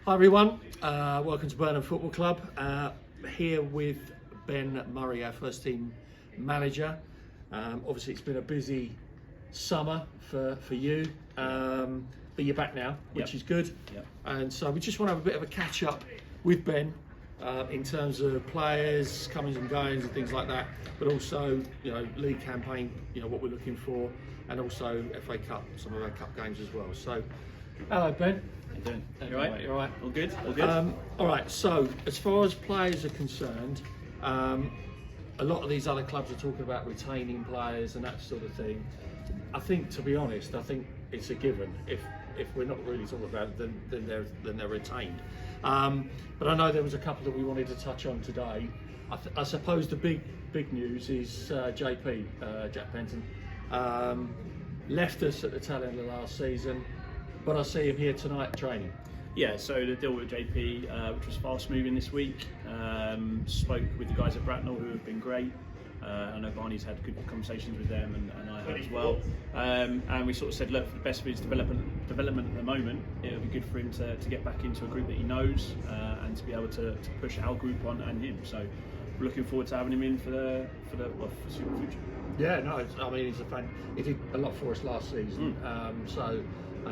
Hi everyone, welcome to Burnham Football Club. Here with Ben Murray, our first team manager. Obviously it's been a busy summer for you, but you're back now, which is good. And so we just want to have a bit of a catch up with Ben in terms of players, comings and goings and things like that, but also, league campaign, what we're looking for, and also FA Cup, some of our cup games as well. So, hello Ben. How you doing? You all right? You all right? All good? All good? All right, so as far as players are concerned, a lot of these other clubs are talking about retaining players and that sort of thing. I think, to be honest, it's a given. If we're not really talking about it, then they're retained. But I know there was a couple that we wanted to touch on today. I suppose the big news is JP, Jack Penton, left us at the tail end of last season. But I see him here tonight training. Yeah, so the deal with JP, which was fast moving this week, spoke with the guys at Bracknell who have been great. I know Barney's had good conversations with them and I have as well. And we sort of said, look, for the best of his development at the moment, it would be good for him to get back into a group that he knows and to be able to push our group on and him. So we're looking forward to having him in for the foreseeable future. Yeah, no, he's a fan. He did a lot for us last season.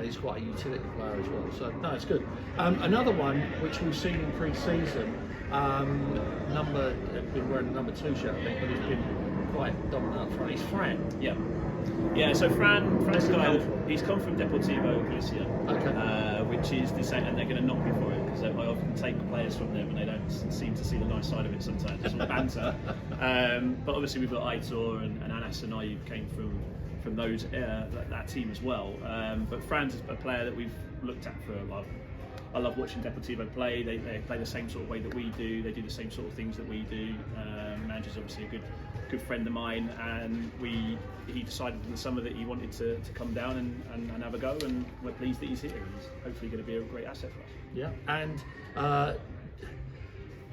He's quite a utility player as well, so no, it's good. Another one which we've seen in pre-season, been wearing the number 2 shirt, I think, but he's been quite dominant up front. He's Fran. Yeah. So Fran's guy. He's come from Deportivo Galicia, which is the same, and they're going to knock me for it because I often take players from them and they don't seem to see the nice side of it sometimes. It's all banter. But obviously we've got Aitor and Anas and I came from those that team as well. But Fran's a player that we've looked at for a while. I love watching Deportivo play. They play the same sort of way that we do. They do the same sort of things that we do. Manager's obviously a good friend of mine, and he decided in the summer that he wanted to come down and have a go, and we're pleased that he's here. He's hopefully going to be a great asset for us. Yeah, and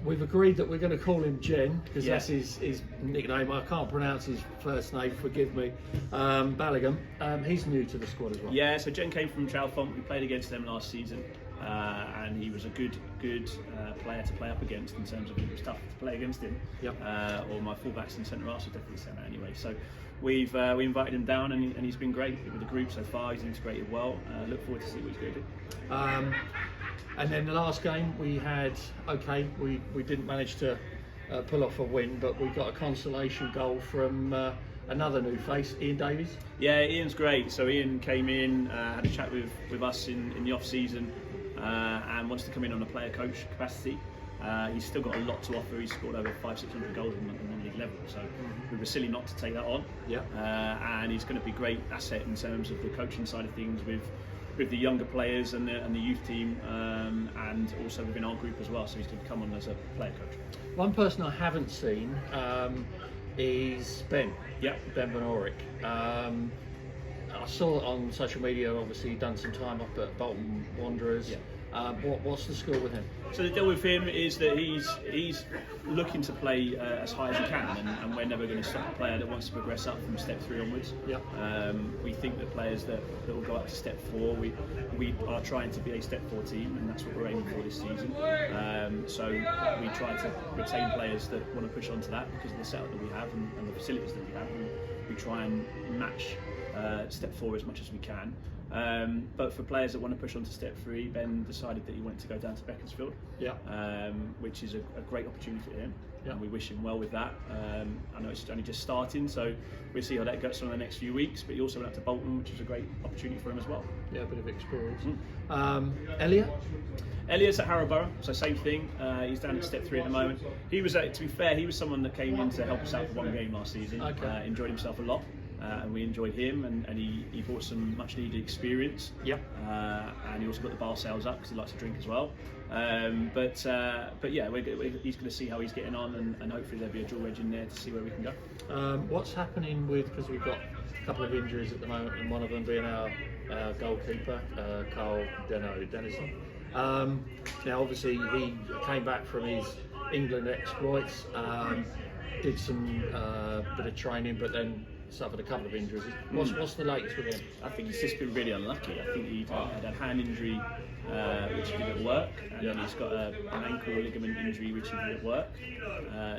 we've agreed that we're going to call him Jen because that's his nickname. I can't pronounce his first name, forgive me. Ballaghan. He's new to the squad as well. Yeah, so Jen came from Chalfont. We played against them last season, and he was a good player to play up against in terms of it was tough to play against him. Or my fullbacks and centre halves would definitely say that anyway. So we invited him down, and he's been great with the group so far. He's integrated well. Look forward to see what he's going to do. And then the last game we had, we didn't manage to pull off a win, but we got a consolation goal from another new face, Ian Davies. Yeah, Ian's great. So Ian came in, had a chat with us in the off season, and wants to come in on a player coach capacity. He's still got a lot to offer. He's scored over 500-600 goals on non-league level, so we were silly not to take that on. And he's going to be a great asset in terms of the coaching side of things with the younger players and the youth team, and also within our group as well. So he's going to come on as a player coach. One person I haven't seen is Ben. Ben Van Orick. I saw it on social media. Obviously, he'd done some time up at Bolton Wanderers. What's the score with him? So the deal with him is that he's looking to play as high as he can, and we're never going to stop a player that wants to progress up from step 3 onwards. We think that players that will go up to step 4, we are trying to be a step 4 team, and that's what we're aiming for this season. So we try to retain players that want to push on to that because of the setup that we have and the facilities that we have. We try and match step 4 as much as we can. But for players that want to push on to step 3, Ben decided that he wanted to go down to Beaconsfield, which is a great opportunity for him, and we wish him well with that. I know it's only just starting, so we'll see how that goes on the next few weeks, but he also went up to Bolton, which is a great opportunity for him as well. Yeah, a bit of experience. Elliot's at Harrow Borough, so same thing. He's down at step 3 at the moment. He was, to be fair, he was someone that came in to help us out for one game last season. Enjoyed himself a lot. And we enjoyed him, and he brought some much needed experience. And he also got the bar sales up because he likes to drink as well. But yeah, he's going to see how he's getting on, and hopefully there'll be a dual edge in there to see where we can go. What's happening because we've got a couple of injuries at the moment, and one of them being our goalkeeper, Carl Dennison. Now, obviously, he came back from his England exploits, did some bit of training, but then suffered a couple of injuries. What's the latest with him? I think he's just been really unlucky. I think he had a hand injury which didn't work, and then he's got an ankle ligament injury which didn't work.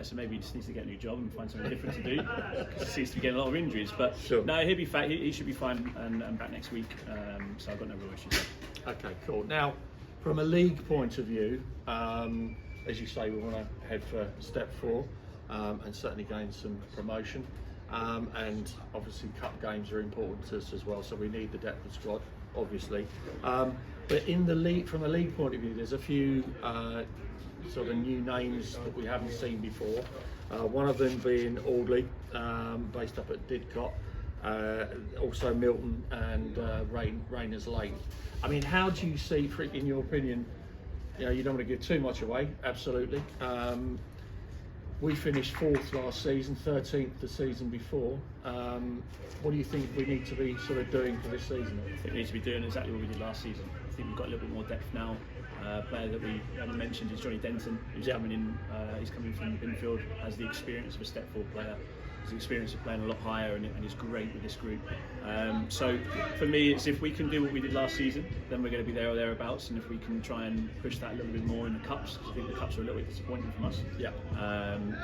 So maybe he just needs to get a new job and find something different to do, because he seems to be getting a lot of injuries. But no, he'll be fine. He should be fine and back next week. So I've got no real issues there. Okay, cool. Now, from a league point of view, as you say, we want to head for step 4 and certainly gain some promotion. And obviously cup games are important to us as well, so we need the depth of squad, obviously. But in the league, from a league point of view, there's a few sort of new names that we haven't seen before. One of them being Audley, based up at Didcot. Also Milton and Rayners Lane. I mean, how do you see, in your opinion, you know, you don't want to give too much away, absolutely. We finished 4th last season, 13th the season before. What do you think we need to be sort of doing for this season? I think we need to be doing exactly what we did last season. I think we've got a little bit more depth now. Player that we haven't mentioned is Johnny Denton, who's coming in. He's coming from Binfield, has the experience of a step 4 player. Has the experience of playing a lot higher, and he's great with this group. So for me, it's if we can do what we did last season, then we're going to be there or thereabouts. And if we can try and push that a little bit more in the cups, because I think the cups are a little bit disappointing from us.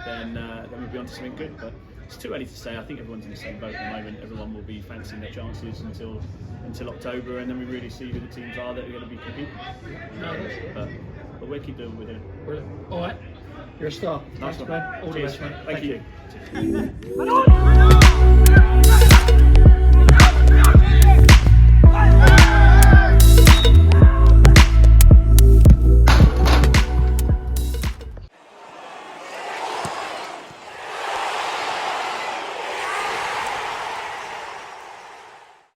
Then we'll be on to something good. But it's too early to say. I think everyone's in the same boat at the moment. Everyone will be fancying their chances until October, and then we really see who the teams are that are going to be competing. But we'll keep doing what we're doing. Brilliant. All right. You're a star. Nice Thanks, one. man. All the best, man. Thank you. you.